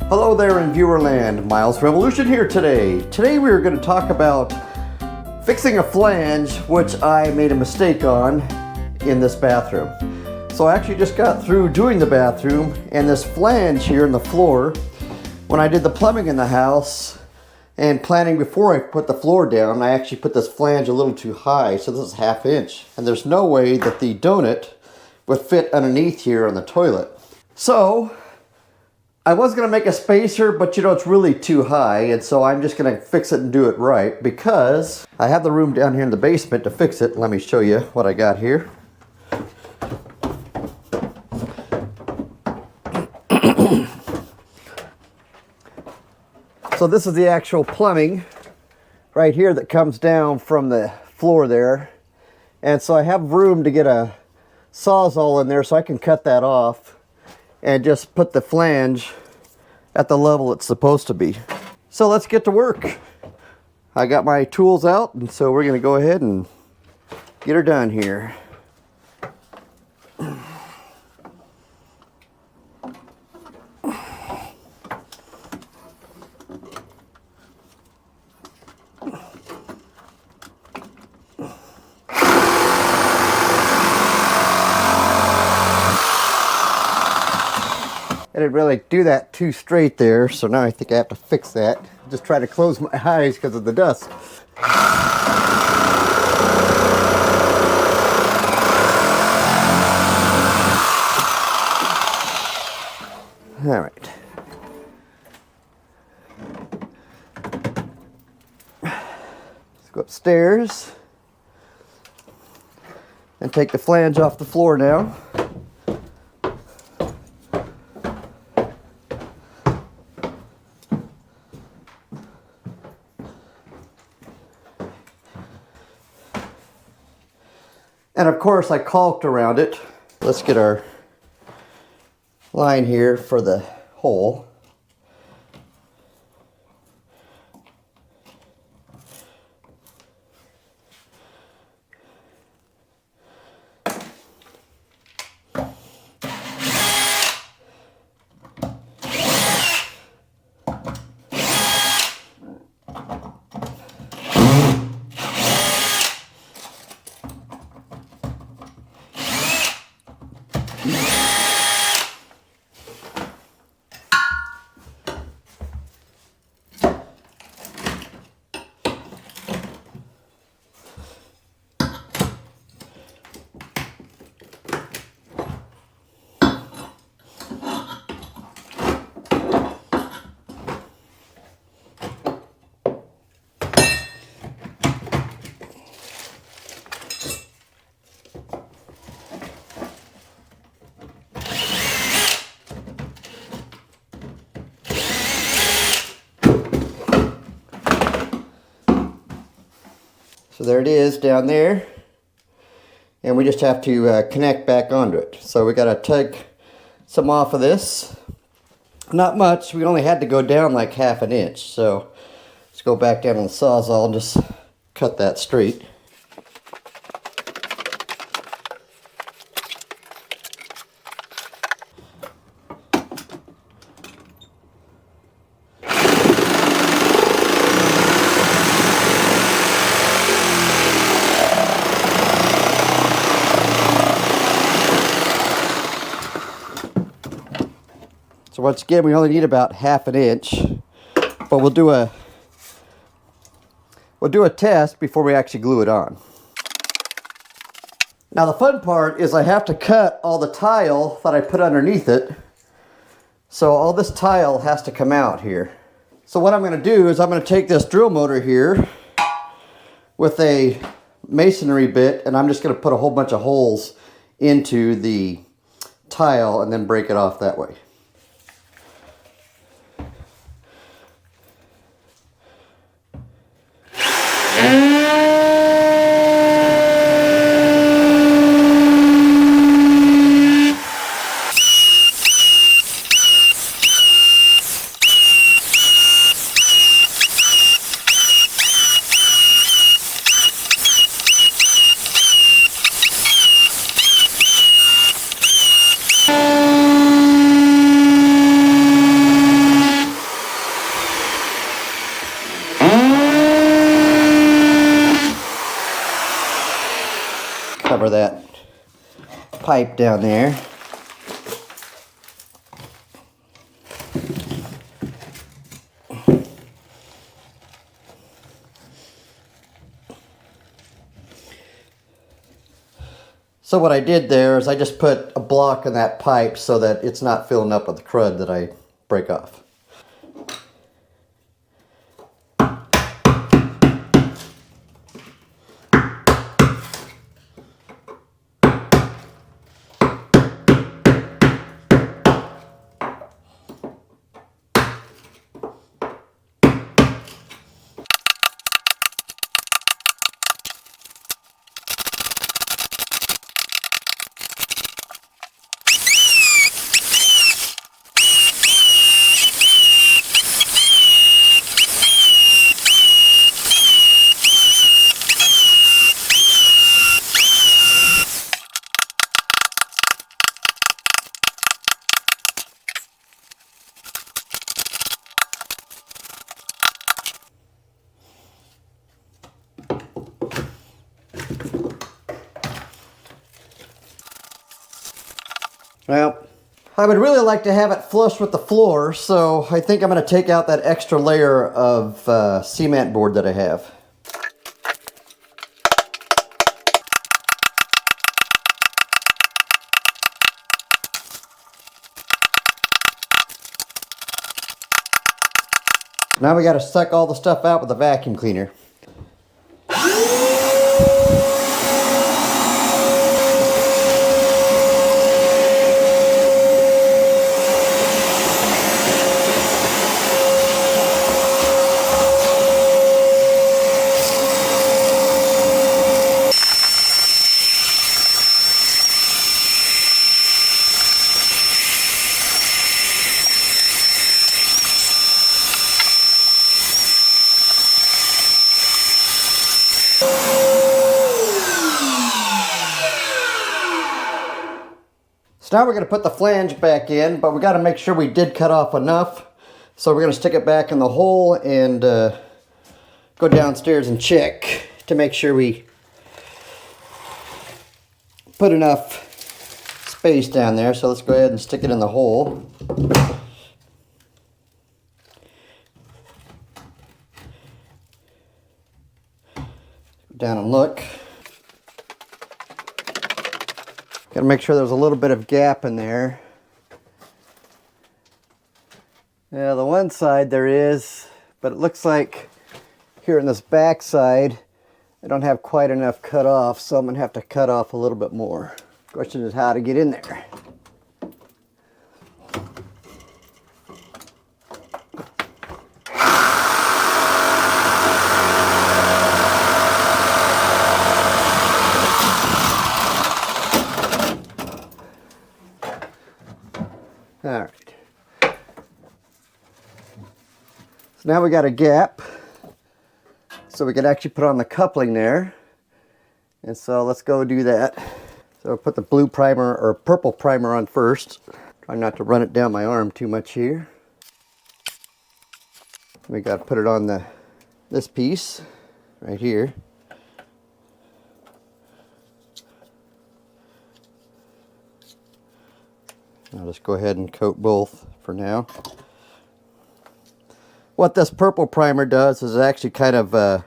Hello there in viewerland, Miles Revolution here today. Today we are going to talk about fixing a flange, which I made a mistake on in this bathroom. So I actually just got through doing the bathroom, and this flange here in the floor, when I did the plumbing in the house and planning before I put the floor down, I actually put this flange a little too high, so this is 1/2 inch. And there's no way that the donut would fit underneath here on the toilet. So I was going to make a spacer, but you know, it's really too high, and so I'm just going to fix it and do it right because I have the room down here in the basement to fix it. Let me show you what I got here. So this is the actual plumbing right here that comes down from the floor there. And so I have room to get a Sawzall in there so I can cut that off and just put the flange at the level it's supposed to be. So let's get to work. I got my tools out, and so we're going to go ahead and get her done here. I didn't really do that too straight there, so now I think I have to fix that. Just try to close my eyes because of the dust. All right. Let's go upstairs and take the flange off the floor now. And of course I caulked around it. Let's get our line here for the hole. So there it is down there, and we just have to connect back onto it. So we got to take some off of this. Not much, we only had to go down like 1/2 inch. So let's go back down on the Sawzall and just cut that straight. So once again, we only need about 1/2 inch, but we'll do a test before we actually glue it on. Now the fun part is I have to cut all the tile that I put underneath it. So all this tile has to come out here. So what I'm going to do is I'm going to take this drill motor here with a masonry bit, and I'm just going to put a whole bunch of holes into the tile and then break it off that way. cover that pipe down there. So what I did there is I just put a block in that pipe so that it's not filling up with the crud that I break off. Well, I would really like to have it flush with the floor, so I think I'm going to take out that extra layer of cement board that I have. Now we got to suck all the stuff out with a vacuum cleaner. So now we're going to put the flange back in, but we got to make sure we did cut off enough. So we're going to stick it back in the hole and go downstairs and check to make sure we put enough space down there. So let's go ahead and stick it in the hole. Down and look. Got to make sure there's a little bit of gap in there. Yeah, the one side there is, but it looks like here on this back side, I don't have quite enough cut off, so I'm going to have to cut off a little bit more. Question is how to get in there. All right. So now we got a gap, so we can actually put on the coupling there. And so let's go do that. So I'll put the blue primer or purple primer on first. Try not to run it down my arm too much here. We got to put it on this piece right here. I'll just go ahead and coat both for now. What this purple primer does is it actually kind of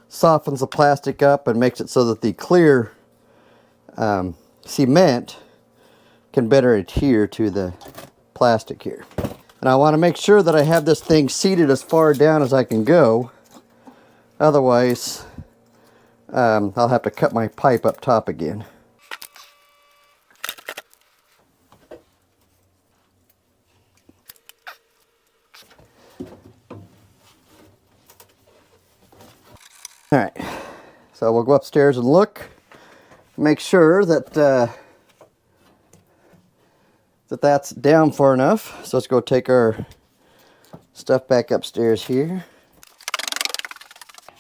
softens the plastic up and makes it so that the clear cement can better adhere to the plastic here. And I want to make sure that I have this thing seated as far down as I can go. Otherwise, I'll have to cut my pipe up top again. All right, so we'll go upstairs and look, make sure that that's down far enough. So let's go take our stuff back upstairs here.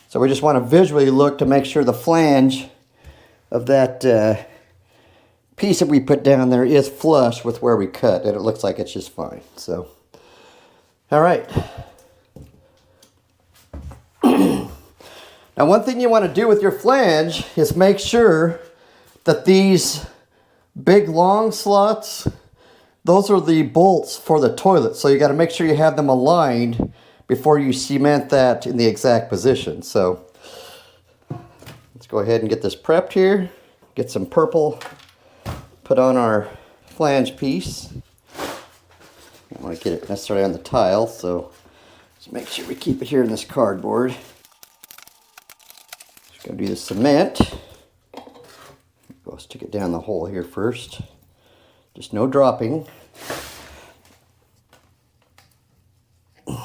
So we just want to visually look to make sure the flange of that piece that we put down there is flush with where we cut, and it looks like it's just fine. So, all right. Now, one thing you want to do with your flange is make sure that these big long slots, those are the bolts for the toilet. So you got to make sure you have them aligned before you cement that in the exact position. So let's go ahead and get this prepped here. Get some purple, put on our flange piece. I don't want to get it necessarily on the tile, so let's make sure we keep it here in this cardboard. Just going to do the cement. Go stick it down the hole here first. Just no dropping. And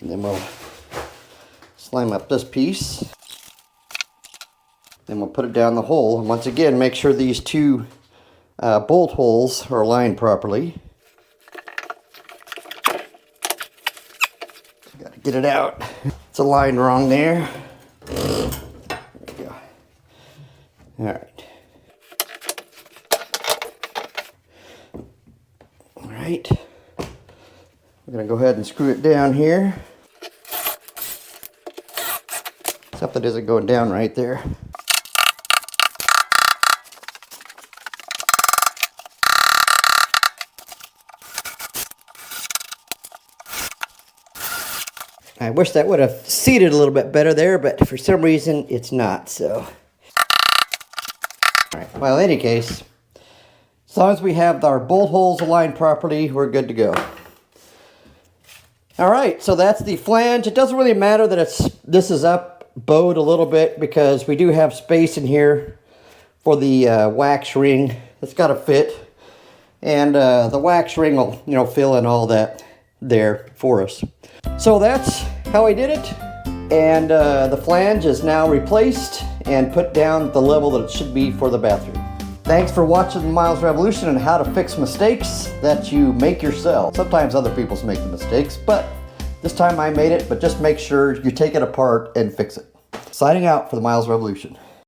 then we'll slime up this piece. Then we'll put it down the hole. And once again, make sure these two bolt holes are aligned properly. Got to get it out. It's aligned wrong there. There we go. All right. All right. We're going to go ahead and screw it down here. Something isn't going down right there. I wish that would have seated a little bit better there, but for some reason it's not, so. Alright, well, in any case, as long as we have our bolt holes aligned properly, we're good to go. Alright, so that's the flange. It doesn't really matter that this is up bowed a little bit because we do have space in here for the wax ring. It's got to fit. And the wax ring will, you know, fill in all that there for us. So that's how I did it, and the flange is now replaced and put down at the level that it should be for the bathroom. Thanks for watching Miles Revolution and how to fix mistakes that you make yourself. Sometimes other people make the mistakes, but this time I made it, but just make sure you take it apart and fix it. Signing out for the Miles Revolution.